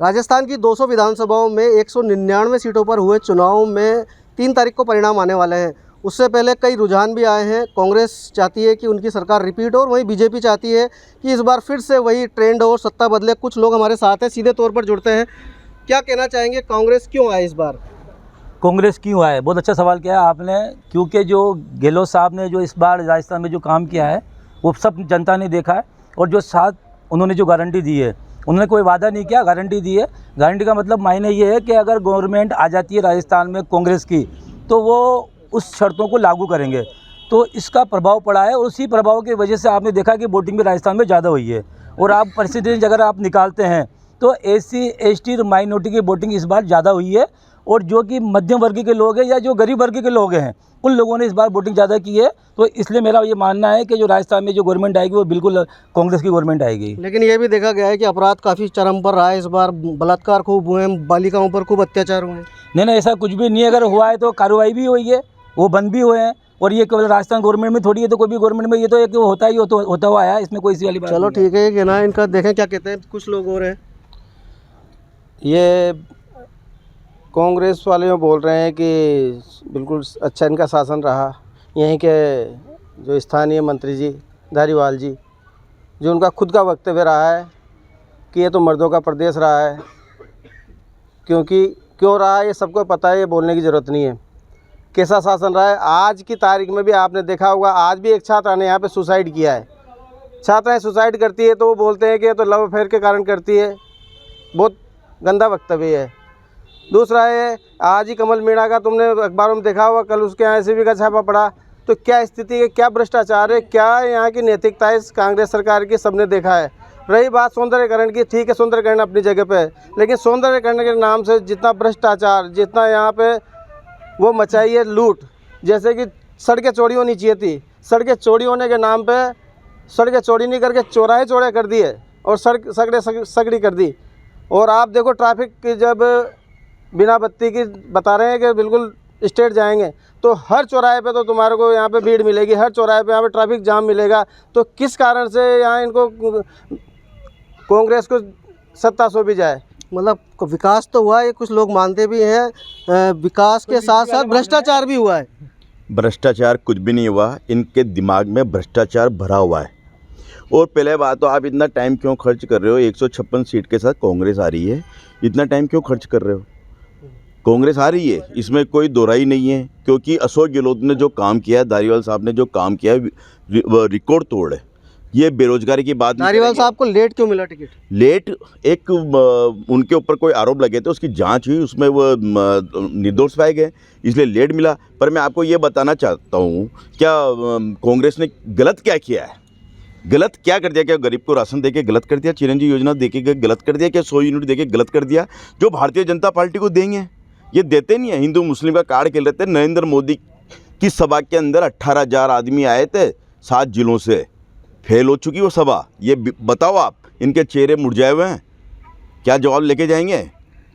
राजस्थान की 200 विधानसभाओं में 199 सीटों पर हुए चुनाव में 3 तारीख को परिणाम आने वाले हैं। उससे पहले कई रुझान भी आए हैं। कांग्रेस चाहती है कि उनकी सरकार रिपीट हो और वहीं बीजेपी चाहती है कि इस बार फिर से वही ट्रेंड हो और सत्ता बदले। कुछ लोग हमारे साथ हैं, सीधे तौर पर जुड़ते हैं। क्या कहना चाहेंगे, कांग्रेस क्यों आए इस बार? कांग्रेस क्यों आए? बहुत अच्छा सवाल किया है आपने, क्योंकि जो गहलोत साहब ने जो इस बार राजस्थान में जो काम किया है वो सब जनता ने देखा है। और जो साथ उन्होंने जो गारंटी दी है, उन्होंने कोई वादा नहीं किया, गारंटी दी है। गारंटी का मतलब मायने ये है कि अगर गवर्नमेंट आ जाती है राजस्थान में कांग्रेस की, तो वो उस शर्तों को लागू करेंगे। तो इसका प्रभाव पड़ा है और उसी प्रभाव की वजह से आपने देखा कि वोटिंग भी राजस्थान में ज़्यादा हुई है। और आप परसेंटेज अगर आप निकालते हैं तो SC ST माइनॉरिटी की वोटिंग इस बार ज़्यादा हुई है। और जो कि मध्यम वर्ग के लोग हैं या जो गरीब वर्ग के लोग हैं, उन लोगों ने इस बार वोटिंग ज़्यादा की है। तो इसलिए मेरा ये मानना है कि जो राजस्थान में जो गवर्नमेंट आएगी वो बिल्कुल कांग्रेस की गवर्नमेंट आएगी। लेकिन ये भी देखा गया है कि अपराध काफ़ी चरम पर रहा है इस बार। बलात्कार खूब हुए हैं, बालिकाओं पर खूब अत्याचार हुए हैं। नहीं, ऐसा कुछ भी नहीं है। अगर हुआ है तो कार्रवाई भी हुई है, वो बंद भी हुए हैं। और ये केवल राजस्थान गवर्नमेंट में थोड़ी है, तो कोई भी गवर्नमेंट में ये तो एक होता ही होता हुआ आया है। इसमें कोई सी वाली बात चलो ठीक है कि ना, इनका देखें क्या कहते हैं कुछ लोग और हैं। ये कांग्रेस वाले बोल रहे हैं कि बिल्कुल अच्छा इनका शासन रहा। यहीं के जो स्थानीय मंत्री जी धारीवाल जी, जो उनका खुद का वक्तव्य रहा है कि ये तो मर्दों का प्रदेश रहा है। क्योंकि क्यों रहा है ये सबको पता है, ये बोलने की ज़रूरत नहीं है। कैसा शासन रहा है आज की तारीख में भी आपने देखा होगा। आज भी एक छात्रा ने यहाँ पे सुसाइड किया है। छात्राएं सुसाइड करती है तो वो बोलते हैं कि ये तो लव अफेयर के कारण करती है। बहुत गंदा वक्तव्य है। दूसरा है, आज ही कमल मीणा का तुमने अखबारों में देखा होगा, कल उसके यहाँ SCB का छापा पड़ा। तो क्या स्थिति है, क्या भ्रष्टाचार है, क्या यहाँ की नैतिकता है कांग्रेस सरकार की, सबने देखा है। रही बात सौंदर्यकरण की, ठीक है, सौंदर्यकरण अपनी जगह पे है, लेकिन सौंदर्यकरण के नाम से जितना भ्रष्टाचार, जितना यहाँ पे वो मचाई है लूट, जैसे कि सड़कें चौड़ी होनी चाहिए थी, सड़कें चौड़ी होने के नाम पे सड़कें चौड़ी नहीं करके चौराहे चौड़े कर दिए और सड़कें सगड़ी कर दी। और आप देखो ट्रैफिक की, जब बिना बत्ती की बता रहे हैं कि बिल्कुल स्टेट जाएंगे, तो हर चौराहे पे तो तुम्हारे को यहाँ पे भीड़ मिलेगी, हर चौराहे पे यहाँ पे ट्रैफिक जाम मिलेगा। तो किस कारण से यहाँ इनको कांग्रेस को सत्ता सौंपी जाए? मतलब विकास तो हुआ है, कुछ लोग मानते भी हैं। विकास के साथ साथ भ्रष्टाचार भी हुआ है। भ्रष्टाचार कुछ भी नहीं हुआ, इनके दिमाग में भ्रष्टाचार भरा हुआ है। और पहले बात तो आप इतना टाइम क्यों खर्च कर रहे हो? 156 सीट के साथ कांग्रेस आ रही है, इतना टाइम क्यों खर्च कर रहे हो? कांग्रेस आ रही है, इसमें कोई दोहराई नहीं है। क्योंकि अशोक गहलोत ने जो काम किया है, धारीवाल साहब ने जो काम किया है, रिकॉर्ड तोड़ है। ये बेरोजगारी की बात। धारीवाल साहब को लेट क्यों मिला टिकट? लेट एक उनके ऊपर कोई आरोप लगे थे, उसकी जांच हुई, उसमें वो निर्दोष पाए गए, इसलिए लेट मिला। पर मैं आपको ये बताना चाहता हूँ, क्या कांग्रेस ने गलत क्या किया है? गलत क्या कर दिया? क्या गरीब को राशन देके गलत कर दिया? चिरंजीवी योजना देके गलत कर दिया? क्या 100 यूनिट देके गलत कर दिया? जो भारतीय जनता पार्टी को देंगे ये देते नहीं है। हिंदू मुस्लिम का कार्ड खेल रहे थे। नरेंद्र मोदी की सभा के अंदर 18,000 आदमी आए थे 7 जिलों से, फेल हो चुकी वो सभा। ये बताओ आप, इनके चेहरे मुरझाए हुए हैं, क्या जवाब लेके जाएंगे?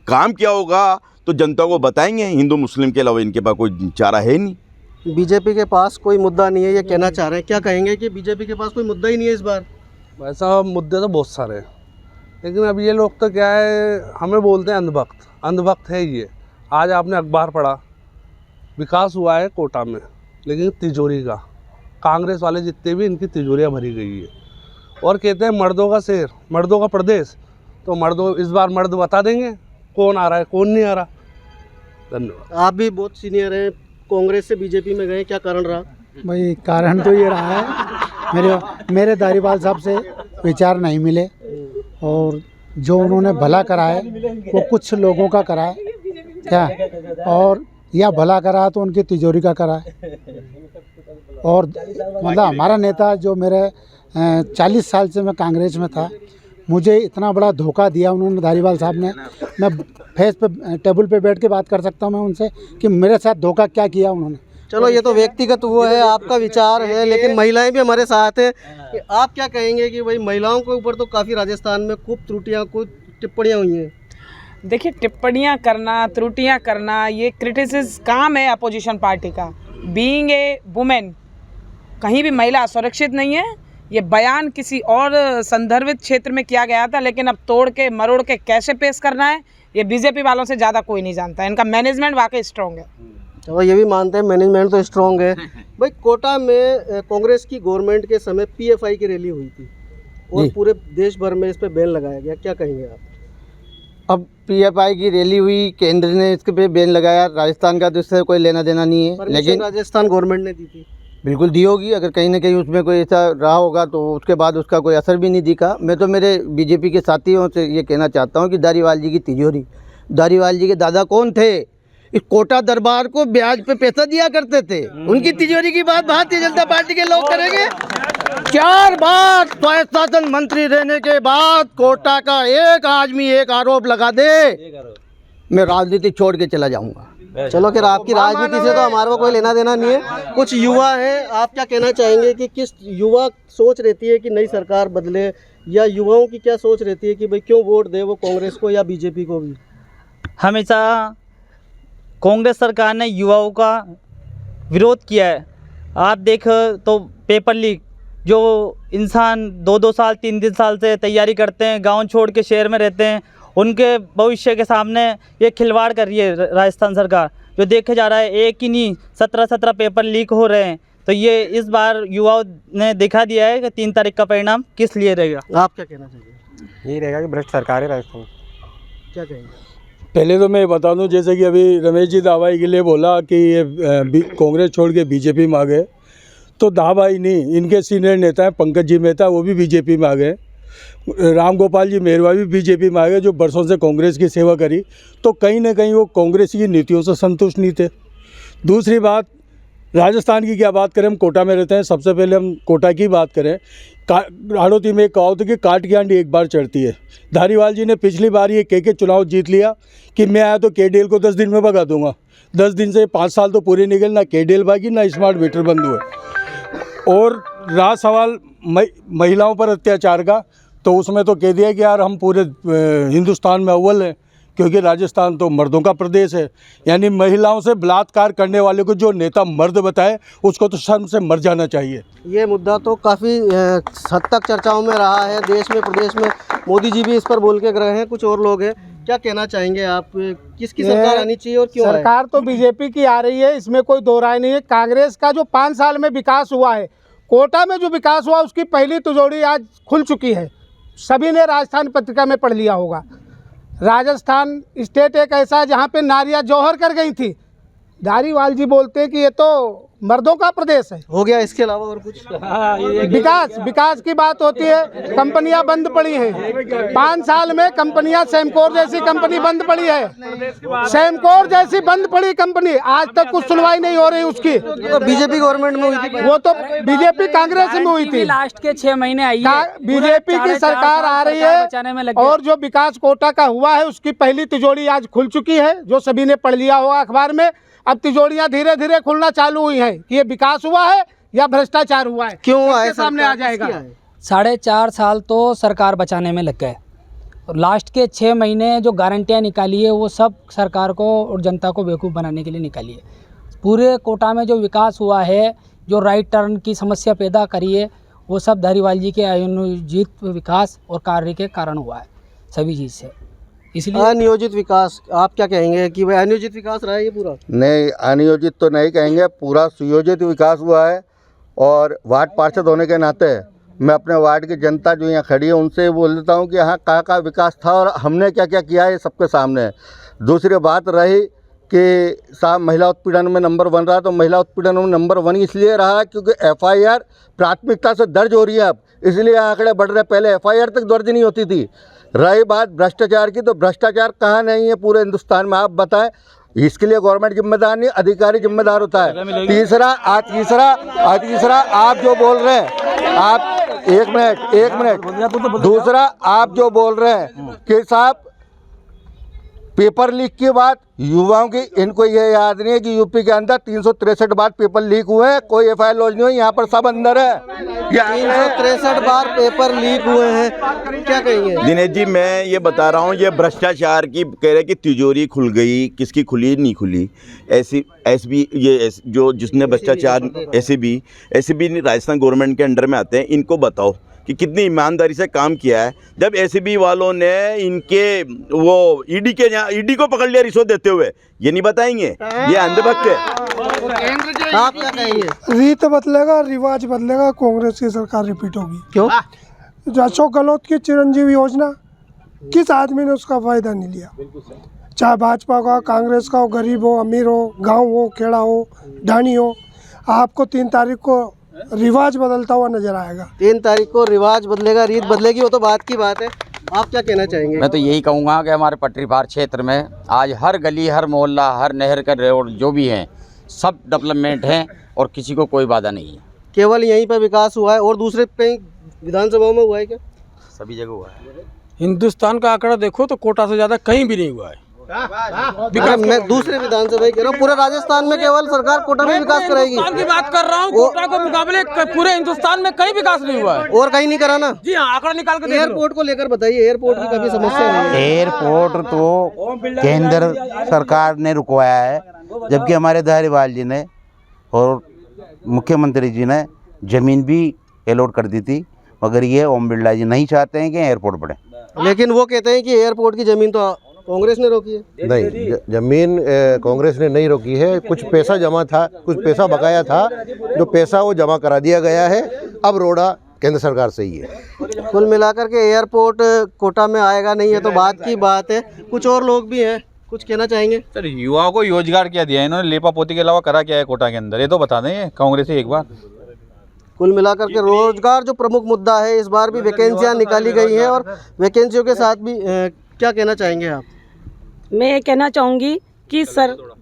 काम क्या होगा तो जनता को बताएंगे। हिंदू मुस्लिम के अलावा इनके पास कोई चारा है नहीं। बीजेपी के पास कोई मुद्दा नहीं है, ये कहना चाह रहे हैं। क्या कहेंगे कि बीजेपी के पास कोई मुद्दा ही नहीं है इस बार? वैसा मुद्दे तो बहुत सारे हैं, लेकिन अब ये लोग तो क्या है, हमें बोलते हैं अंधभक्त। अंधभक्त है ये। आज आपने अखबार पढ़ा, विकास हुआ है कोटा में, लेकिन तिजोरी का, कांग्रेस वाले जितने भी, इनकी तिजोरियाँ भरी गई है। और कहते हैं मर्दों का शहर, मर्दों का प्रदेश। तो मर्दों, इस बार मर्द बता देंगे कौन आ रहा है, कौन नहीं आ रहा। धन्यवाद। आप भी बहुत सीनियर हैं, कांग्रेस से बीजेपी में गए, क्या कारण रहा? भाई कारण तो ये रहा है, मेरे धारीवाल साहब से विचार नहीं मिले, और जो उन्होंने भला करा है वो कुछ लोगों का करा है क्या, और या भला करा तो उनकी तिजोरी का करा है। और मतलब हमारा नेता जो मेरे 40 साल से मैं कांग्रेस में था, मुझे इतना बड़ा धोखा दिया उन्होंने, धारीवाल साहब ने। मैं फेस पे टेबल पे बैठ के बात कर सकता हूँ मैं उनसे कि मेरे साथ धोखा क्या किया उन्होंने। चलो ये तो व्यक्तिगत वो है, आपका विचार है, लेकिन महिलाएं भी हमारे साथ हैं। कि आप क्या कहेंगे कि भाई महिलाओं के ऊपर तो काफ़ी राजस्थान में खूब त्रुटियाँ, कुछ टिप्पणियाँ हुई हैं? देखिए, टिप्पणियाँ करना, त्रुटियाँ करना, ये क्रिटिसिज्म काम है अपोजिशन पार्टी का। बीइंग ए वुमेन, कहीं भी महिला सुरक्षित नहीं है, ये बयान किसी और संदर्भित क्षेत्र में किया गया था, लेकिन अब तोड़ के मरोड़ के कैसे पेश करना है ये बीजेपी वालों से ज़्यादा कोई नहीं जानता। इनका मैनेजमेंट वाकई स्ट्रॉन्ग है। तो ये भी मानते हैं मैनेजमेंट तो स्ट्रॉन्ग है। भाई कोटा में कांग्रेस की गवर्नमेंट के समय पीएफआई की रैली हुई थी और पूरे देश भर में इस पे बैन लगाया गया, क्या कहेंगे आप? अब पीएफआई की रैली हुई, केंद्र ने इसके पे बैन लगाया, राजस्थान का तो इससे कोई लेना देना नहीं है, लेकिन राजस्थान गवर्नमेंट ने दी थी। बिल्कुल दी होगी, अगर कहीं ना कहीं उसमें कोई ऐसा रहा होगा तो उसके बाद उसका कोई असर भी नहीं दिखा। मैं तो मेरे बीजेपी के साथियों से ये कहना चाहता हूँ कि धारीवाल जी की तिजोरी, धारीवाल जी के दादा कौन थे? इस कोटा दरबार को ब्याज पे पैसा दिया करते थे, उनकी तिजोरी की बात भारतीय जनता पार्टी के लोग करेंगे? 4 बार स्वायत्त शासन मंत्री रहने के बाद कोटा का एक आदमी एक आरोप लगा दे, मैं राजनीति छोड़ के चला जाऊंगा। चलो फिर आपकी राजनीति से तो हमारे को कोई लेना देना नहीं है। कुछ युवा है, आप क्या कहना चाहेंगे कि किस युवा सोच रहती है कि नई सरकार बदले, या युवाओं की क्या सोच रहती है कि भाई क्यों वोट दे वो कांग्रेस को या बीजेपी को भी? हमेशा कांग्रेस सरकार ने युवाओं का विरोध किया है। आप देखो तो पेपर लीक, जो इंसान 2-2 साल 3-3 साल से तैयारी करते हैं, गांव छोड़ के शहर में रहते हैं, उनके भविष्य के सामने ये खिलवाड़ कर रही है राजस्थान सरकार। जो देखे जा रहा है एक ही नहीं 17 पेपर लीक हो रहे हैं, तो ये इस बार युवाओं ने दिखा दिया है कि 3 तारीख का परिणाम किस लिए रहेगा। आप क्या कहना चाहिए? यही रहेगा कि भ्रष्ट सरकार है राजस्थान। क्या कहेंगे? पहले तो मैं बता दूं, जैसे कि अभी रमेश जी दावाई के लिए बोला कि ये कांग्रेस छोड़ के बीजेपी में आ गए, तो दावाई नहीं, इनके सीनियर नेता हैं पंकज जी मेहता, वो भी बीजेपी में आ गए। राम गोपाल जी मेहरवा भी बीजेपी में आ गए, जो बरसों से कांग्रेस की सेवा करी, तो कहीं ना कहीं वो कांग्रेस की नीतियों से संतुष्ट नहीं थे। दूसरी बात, राजस्थान की क्या बात करें, हम कोटा में रहते हैं, सबसे पहले हम कोटा की बात करें। हाड़ौती में एक कहावत है कि काट की आंटी एक बार चढ़ती है। धारीवाल जी ने पिछली बार ये कह के चुनाव जीत लिया कि मैं आया तो केडीएल को 10 दिन में भगा दूंगा। 10 दिन से 5 साल तो पूरे निकल, ना केडीएल भागी ना स्मार्ट मीटर बंद हुए। और रहा सवाल महिलाओं पर अत्याचार का, तो उसमें तो कह दिया कि यार हम पूरे हिंदुस्तान में अव्वल हैं, क्योंकि राजस्थान तो मर्दों का प्रदेश है। यानी महिलाओं से बलात्कार करने वाले को जो नेता मर्द बताए उसको तो शर्म से मर जाना चाहिए। ये मुद्दा तो काफ़ी हद तक चर्चाओं में रहा है देश में, प्रदेश में। मोदी जी भी इस पर बोल के गए हैं, कुछ और लोग हैं। क्या कहना चाहेंगे आप, किसकी सरकार आनी चाहिए और क्यों? सरकार तो बीजेपी की आ रही है, इसमें कोई दो राय नहीं है। कांग्रेस का जो 5 साल में विकास हुआ है, कोटा में जो विकास हुआ उसकी पहली तिजोरी आज खुल चुकी है। सभी ने राजस्थान पत्रिका में पढ़ लिया होगा। राजस्थान स्टेट एक ऐसा है जहाँ पे नारियां जौहर कर गई थी। धारीवाल जी बोलते हैं कि ये तो मर्दों का प्रदेश है। हो गया, इसके अलावा और कुछ? विकास की बात होती है, कंपनियां बंद पड़ी हैं। 5 साल में कंपनियां, सेमकोर जैसी कंपनी बंद पड़ी है, सेमकोर जैसी बंद पड़ी कंपनी, आज तक कुछ सुनवाई नहीं हो रही उसकी। तो बीजेपी गवर्नमेंट में हुई थी, वो तो बीजेपी कांग्रेस में हुई थी। लास्ट के 6 महीने आई है, बीजेपी की सरकार आ रही है और जो विकास कोटा का हुआ है उसकी पहली तिजोरी आज खुल चुकी है, जो सभी ने पढ़ लिया होगा अखबार में। अब तिजोरियां धीरे धीरे खुलना चालू हुई हैं कि ये विकास हुआ है या भ्रष्टाचार हुआ है, क्यों आए सामने आ जाएगा। 4.5 साल तो सरकार बचाने में लग गए, और लास्ट के 6 महीने जो गारंटियाँ निकाली है वो सब सरकार को और जनता को बेवकूफ़ बनाने के लिए निकाली है। पूरे कोटा में जो विकास हुआ है, जो राइट टर्न की समस्या पैदा करी है, वो सब धारीवाल जी के आयोजित विकास और कार्य के कारण हुआ है सभी चीज़ से। इसलिए अनियोजित विकास, आप क्या कहेंगे कि वह अनियोजित विकास रहा है ये पूरा? नहीं, अनियोजित तो नहीं कहेंगे, पूरा सुयोजित विकास हुआ है। और वार्ड पार्षद होने के नाते मैं अपने वार्ड की जनता जो यहाँ खड़ी है उनसे बोल देता हूँ कि यहाँ कहाँ विकास था और हमने क्या क्या किया है, सबके सामने है। दूसरी बात रही कि साहब महिला उत्पीड़न में नंबर 1 रहा, तो महिला उत्पीड़न में नंबर 1 इसलिए रहा क्योंकि FIR प्राथमिकता से दर्ज हो रही है अब, इसलिए आंकड़े बढ़ रहे। पहले FIR तक दर्ज नहीं होती थी। रही बात भ्रष्टाचार की, तो भ्रष्टाचार कहाँ नहीं है पूरे हिंदुस्तान में, आप बताएं। इसके लिए गवर्नमेंट जिम्मेदार नहीं, अधिकारी जिम्मेदार होता है। तीसरा आप जो बोल रहे हैं, आप एक मिनट, दूसरा आप जो बोल रहे हैं कि साहब पेपर लीक की बात युवाओं की, इनको ये याद नहीं है कि यूपी के अंदर 363 बार पेपर लीक हुए हैं, कोई एफआईआर लॉन्च नहीं हुई, यहाँ पर सब अंदर है। 363 बार पेपर लीक हुए हैं, क्या कहेंगे? दिनेश जी, मैं ये बता रहा हूँ, ये भ्रष्टाचार की कह रहे कि तिजोरी खुल गई, किसकी खुली नहीं खुली। एसबी ये जो जिसने भ्रष्टाचार एसीबी राजस्थान गवर्नमेंट के अंडर में आते हैं, इनको बताओ कि कितनी ईमानदारी से काम किया है। जब एसीबी वालों ने इनके वो ईडी को पकड़ लिया रिश्वत देते हुए, ये नहीं बताएंगे? ये अंधभक्त है। आप क्या कहेंगे? रीत बदलेगा, रिवाज बदलेगा, कांग्रेस की सरकार रिपीट होगी। क्यों? अशोक गहलोत की चिरंजीवी योजना, किस आदमी ने उसका फायदा नहीं लिया? चाहे भाजपा का, कांग्रेस का हो, गरीब हो, अमीर हो, गांव हो, खेड़ा हो, ढाणी हो, आपको 3 तारीख को रिवाज बदलता हुआ नजर आएगा। 3 तारीख को रिवाज बदलेगा, रीत बदलेगी, वो तो बात की बात है। आप क्या कहना चाहेंगे? मैं तो यही कहूँगा कि हमारे पटरी पार क्षेत्र में आज हर गली, हर मोहल्ला, हर नहर का रोड जो भी हैं, सब डेवलपमेंट हैं और किसी को कोई बाधा नहीं है। केवल यहीं पर विकास हुआ है और दूसरे कहीं विधानसभाओं में हुआ है क्या? सभी जगह हुआ है। हिंदुस्तान का आंकड़ा देखो तो कोटा से ज़्यादा कहीं भी नहीं हुआ है। मैं दूसरे विधानसभा कह रहा हूँ, पूरे राजस्थान में केवल सरकार कोटा में विकास कराएगी। हिंदुस्तान की बात कर रहा हूँ, कोटा के मुकाबले पूरे हिंदुस्तान में कहीं विकास नहीं हुआ है। और कहीं नहीं कराना? जी हाँ, आंकड़ा निकाल के एयरपोर्ट को लेकर बताइए, एयरपोर्ट की कभी समस्या नहीं है? एयरपोर्ट तो केंद्र सरकार ने रुकवाया है, जबकि हमारे धारीवाल जी ने और मुख्यमंत्री जी ने ज़मीन भी अलॉट कर दी थी, मगर ये ओम बिरला जी नहीं चाहते हैं कि एयरपोर्ट बढ़े। लेकिन वो कहते हैं कि एयरपोर्ट की ज़मीन तो कांग्रेस ने रोकी है। नहीं, ज़मीन कांग्रेस ने नहीं रोकी है। कुछ पैसा जमा था, कुछ पैसा बकाया था, जो पैसा वो जमा करा दिया गया है। अब रोड़ा केंद्र सरकार से ही है। कुल मिलाकर के एयरपोर्ट कोटा में आएगा नहीं है तो बात की बात है। कुछ और लोग भी हैं, कुछ कहना चाहेंगे? सर, युवाओं को रोजगार क्या दिया है इन्होंने? लेपा पोती के अलावा करा क्या है कोटा के अंदर? ये तो बता दें कांग्रेस से एक बार। कुल मिलाकर के रोजगार जो प्रमुख मुद्दा है, इस बार भी वैकेंसियां निकाली गई हैं और वैकेंसियों के साथ भी क्या कहना चाहेंगे आप? मैं ये कहना चाहूँगी कि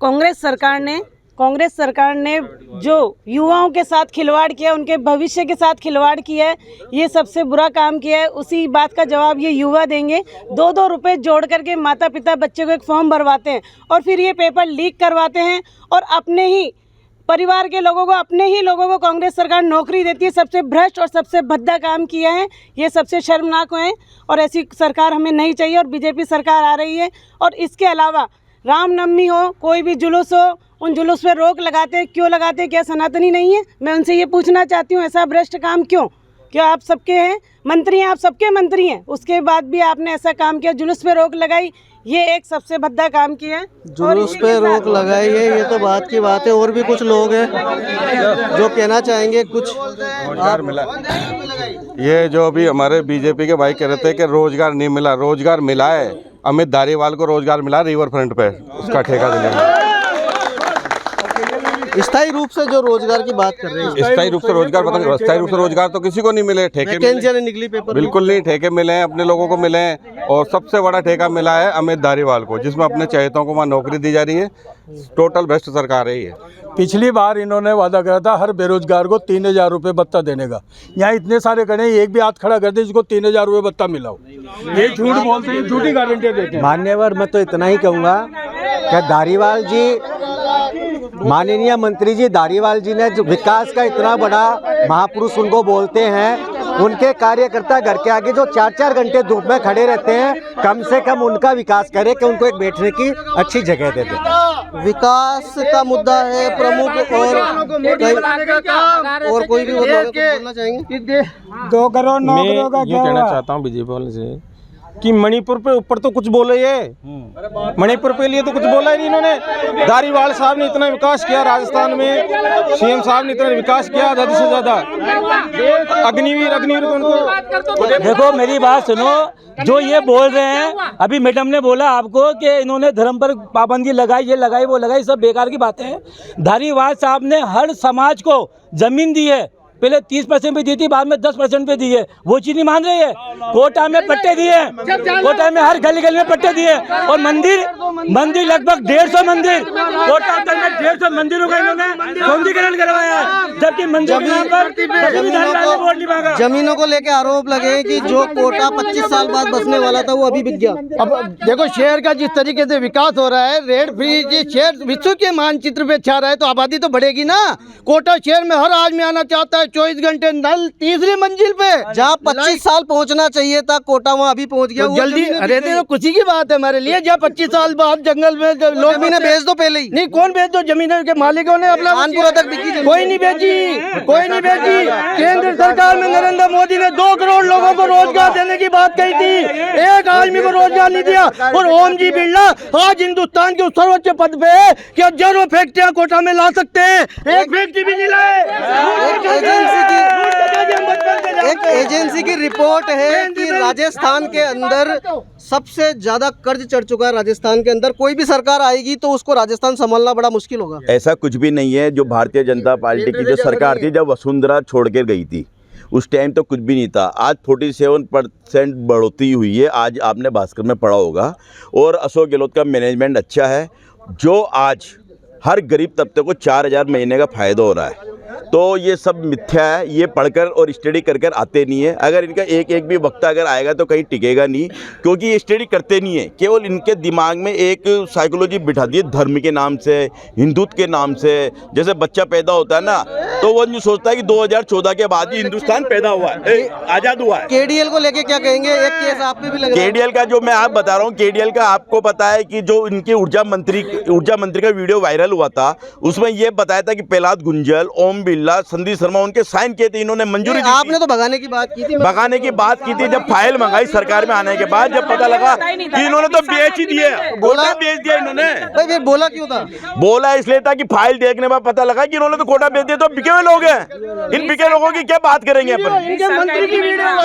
कांग्रेस सरकार ने जो युवाओं के साथ खिलवाड़ किया, उनके भविष्य के साथ खिलवाड़ किया है, ये सबसे बुरा काम किया है। उसी बात का जवाब ये युवा देंगे। 2-2 रुपए जोड़ करके माता पिता बच्चे को एक फॉर्म भरवाते हैं और फिर ये पेपर लीक करवाते हैं और अपने ही परिवार के लोगों को, अपने ही लोगों को कांग्रेस सरकार नौकरी देती है। सबसे भ्रष्ट और सबसे भद्दा काम किया है, ये सबसे शर्मनाक है और ऐसी सरकार हमें नहीं चाहिए। और बीजेपी सरकार आ रही है। और इसके अलावा रामनवमी हो, कोई भी जुलूस हो, उन जुलूस पे रोक लगाते हैं। क्यों लगाते हैं? क्या सनातनी नहीं है? मैं उनसे ये पूछना चाहती हूँ, ऐसा भ्रष्ट काम क्यों? क्या आप सबके हैं मंत्री हैं, आप सबके मंत्री हैं, उसके बाद भी आपने ऐसा काम किया, जुलूस पे रोक लगाई, ये एक सबसे भद्दा काम किया है। जुलूस पे रोक लगाई है, ये तो बात की बात है। और भी कुछ लोग हैं जो कहना चाहेंगे कुछ। मिला ये जो अभी हमारे बीजेपी के भाई कह रहे थे कि रोजगार नहीं मिला, रोजगार मिला है। अमित धारीवाल को रोजगार मिला रिवर फ्रंट पे, उसका ठेका देने में। स्थायी रूप से जो रोजगार की बात कर रहे हैं, स्थायी रूप से रोजगार, पता स्थायी रूप से रोजगार तो किसी को नहीं मिले। ठेके वैकेंसियां नहीं निकली, पेपर बिल्कुल नहीं, ठेके मिले हैं, अपने लोगों को मिले हैं। और सबसे बड़ा ठेका मिला है अमित धारीवाल को, जिसमें अपने चहेतों को वहाँ नौकरी दी जा रही है। टोटल भ्रष्ट सरकार है ये। पिछली बार इन्होंने वादा करा था हर बेरोजगार को 3000 रुपये भत्ता देने का। यहाँ इतने सारे खड़े, एक भी हाथ खड़ा कर दे जिसको 3000 रुपये भत्ता मिला हो। ये झूठ बोलते हैं, झूठी गारंटी देते हैं। मान्यवर, मैं तो इतना ही कहूँगा कि धारीवाल जी, माननीय मंत्री जी धारीवाल जी ने जो विकास का इतना बड़ा महापुरुष उनको बोलते हैं, उनके कार्यकर्ता घर के आगे जो 4-4 घंटे धूप में खड़े रहते हैं, कम से कम उनका विकास करे कि उनको एक बैठने की अच्छी जगह दे दे। विकास का मुद्दा है प्रमुख। और कोई भी बोलना चाहेंगे? 2 करोड़ नौकरियों का क्या कहना चाहता हूँ बीजेपी वाले से कि मणिपुर पे ऊपर तो कुछ बोले, ये मणिपुर पे लिए तो कुछ बोला ही नहीं इन्होंने। धारीवाल साहब ने इतना विकास किया राजस्थान में, सीएम साहब ने इतना विकास किया ज़्यादा से ज़्यादा। अग्निवीर तो उनको देखो, मेरी बात सुनो। जो ये बोल रहे हैं, अभी मैडम ने बोला आपको कि इन्होंने धर्म पर पाबंदी लगाई, ये लगाई, वो लगाई, सब बेकार की बातें हैं। धारीवाल साहब ने हर समाज को जमीन दी है, पहले 30% पे दी थी, बाद में 10% पे दी है, वो चीज़ नहीं मान रही है। कोटा में पट्टे दिए, कोटा में हर गली गली में पट्टे दिए, और मंदिर लगभग 150 मंदिर, कोटा तक में 150 मंदिरों का इन्होंने सौंदर्यीकरण करवाया है, जबकि मंदिर के नाम पर वोट नहीं मांगा। जमीनों को लेकर आरोप लगे कि जो कोटा 25 साल बाद बसने वाला था वो अभी बिक गया। अब देखो शहर का जिस तरीके से विकास हो रहा है, रेट फ्री शहर विश्व के मानचित्र पे छा रहा है, तो आबादी तो बढ़ेगी ना। कोटा शहर में हर आदमी आना चाहता है, 24 घंटे नल 3री मंजिल पे, जहाँ 25 साल पहुँचना चाहिए था कोटा वहाँ अभी पहुँच गया। तो जल्दी, अरे तो खुशी की बात है हमारे लिए, जहाँ 25 साल बाद जंगल में लोग जमीनें बेच दो पहले ही। नहीं, कौन बेच दो, जमीनों के मालिकों ने अपना कानपुर तक बिकी, कोई नहीं बेची, कोई नहीं बेची। केंद्र सरकार में नरेंद्र मोदी ने 2 करोड़ लोगों को रोजगार देने की बात कही थी, एक आदमी को रोजगार नहीं दिया। और ओम जी बिरला आज हिंदुस्तान के सर्वोच्च पद पे है कि हजारों फैक्ट्रियां कोटा में ला सकते हैं, एक फैक्ट्री भी नहीं लाए। एक एजेंसी की रिपोर्ट है कि राजस्थान के अंदर सबसे ज्यादा कर्ज चढ़ चुका है। राजस्थान के अंदर कोई भी सरकार आएगी तो उसको राजस्थान संभालना बड़ा मुश्किल होगा। ऐसा कुछ भी नहीं है। जो भारतीय जनता पार्टी की जो सरकार थी, जब वसुंधरा छोड़ के गई थी उस टाइम तो कुछ भी नहीं था। आज 47% बढ़ोतरी हुई है, आज आपने भास्कर में पढ़ा होगा। और अशोक गहलोत का मैनेजमेंट अच्छा है, जो आज हर गरीब तबके को 4000 महीने का फ़ायदा हो रहा है। तो ये सब मिथ्या है, ये पढ़कर और स्टडी कर कर आते नहीं है। अगर इनका एक एक भी वक्ता अगर आएगा तो कहीं टिकेगा नहीं, क्योंकि ये स्टडी करते नहीं है। केवल इनके दिमाग में एक साइकोलॉजी बिठा दी है, धर्म के नाम से, हिंदुत्व के नाम से। जैसे बच्चा पैदा होता है ना, तो वो नहीं सोचता है कि 2014 के बाद ही हिंदुस्तान पैदा हुआ है, आज़ाद हुआ है। केडीएल को लेके क्या कहेंगे? एक केस आप पे भी लगा। केडीएल का जो मैं आप बता रहा हूँ, केडीएल का आपको पता है कि जो इनके ऊर्जा मंत्री का वीडियो वायरल हुआ था, उसमें ये बताया था कि प्रहलाद गुंजल, ओम बिरला, संदीप शर्मा उनके साइन किए थे, इन्होंने मंजूरी दी। आपने तो भगाने की बात की थी। भगाने की बात की थी, जब फाइल मंगाई सरकार में आने के बाद, जब पता लगा कि इन्होंने तो बेच ही दिए, कोटा बेच दिया इन्होंने। भाई फिर बोला क्यों था? बोला इसलिए था कि फाइल देखने में पता लगा कि इन्होंने तो कोटा बेच दिया, तो बिके हुए लोग हैं। इन बिके लोगों की क्या बात करेंगे अपन?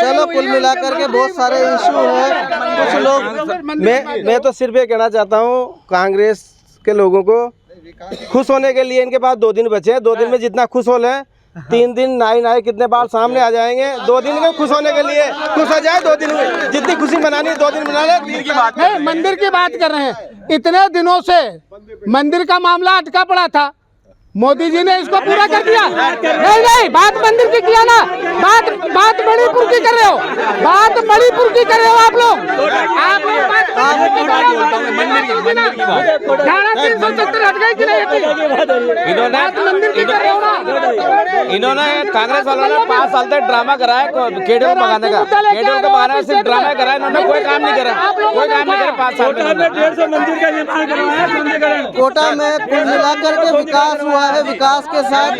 चलो, कुल मिलाकर के बहुत सारे इशू है। कुछ लोग, मैं तो सिर्फ ये कहना चाहता हूँ कांग्रेस के लोगों को, खुश होने के लिए इनके पास 2 दिन बचे हैं। 2 दिन में जितना खुश हो लें, 3 दिन नाई कितने बार सामने आ जाएंगे। 2 दिन में खुश होने के लिए खुश हो जाए। 2 दिन में जितनी खुशी मनानी है 2 दिन मना ले। तीन की बात नहीं, मंदिर की बात कर रहे हैं। इतने दिनों से मंदिर का मामला अटका पड़ा था, मोदी जी ने इसको पूरा कर दिया। नहीं, बात मंदिर की किया ना, बात मणिपुर की कर रहे हो, बात मणिपुर की कर रहे हो आप लोग। इन्होंने कांग्रेस वालों ने 5 साल तक ड्रामा कराया केडीएल को भगाने का। केडीएल को भगाने सिर्फ ड्रामा कराया, इन्होंने कोई काम नहीं करा, कोई काम नहीं करा 5 साल में। 150 मंदिर का निर्माण करवाया। कोटा में कुल मिलाकर के विकास हुआ है, विकास के साथ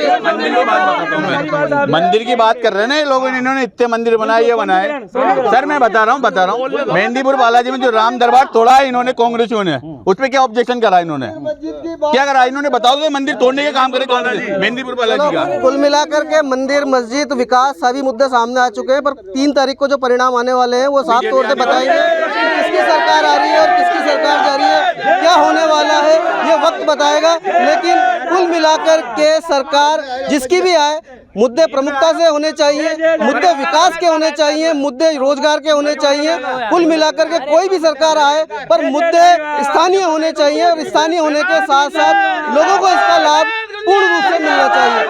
मंदिर की बात कर रहे हैं ना ये लोग, इन्होंने इतने मंदिर बनाए, ये बनाए। सर मैं बता रहा हूँ मेहंदीपुर बालाजी में जो राम दरबार तोड़ा है इन्होंने, कांग्रेसियों ने, उसमें क्या ऑब्जेक्शन करा इन्होंने? क्या करा इन्होंने? बताओ तो, मंदिर तोड़ने का काम करे कांग्रेस मेहंदीपुर बालाजी का। कुल मिलाकर के मंदिर, मस्जिद, विकास सभी मुद्दे सामने आ चुके हैं। पर 3 तारीख को जो परिणाम आने वाले हैं वो साफ तौर से बताएंगे किसकी सरकार आ रही है और किसकी सरकार जा रही है। क्या होने वाला है ये वक्त बताएगा। लेकिन कुल मिलाकर के सरकार जिसकी भी आए, मुद्दे प्रमुखता से होने चाहिए, मुद्दे विकास के होने चाहिए, मुद्दे रोजगार के होने चाहिए। कुल मिलाकर के कोई भी सरकार आए पर मुद्दे स्थानीय होने चाहिए, और स्थानीय होने के साथ साथ लोगों को इसका लाभ पूर्ण रूप से मिलना चाहिए।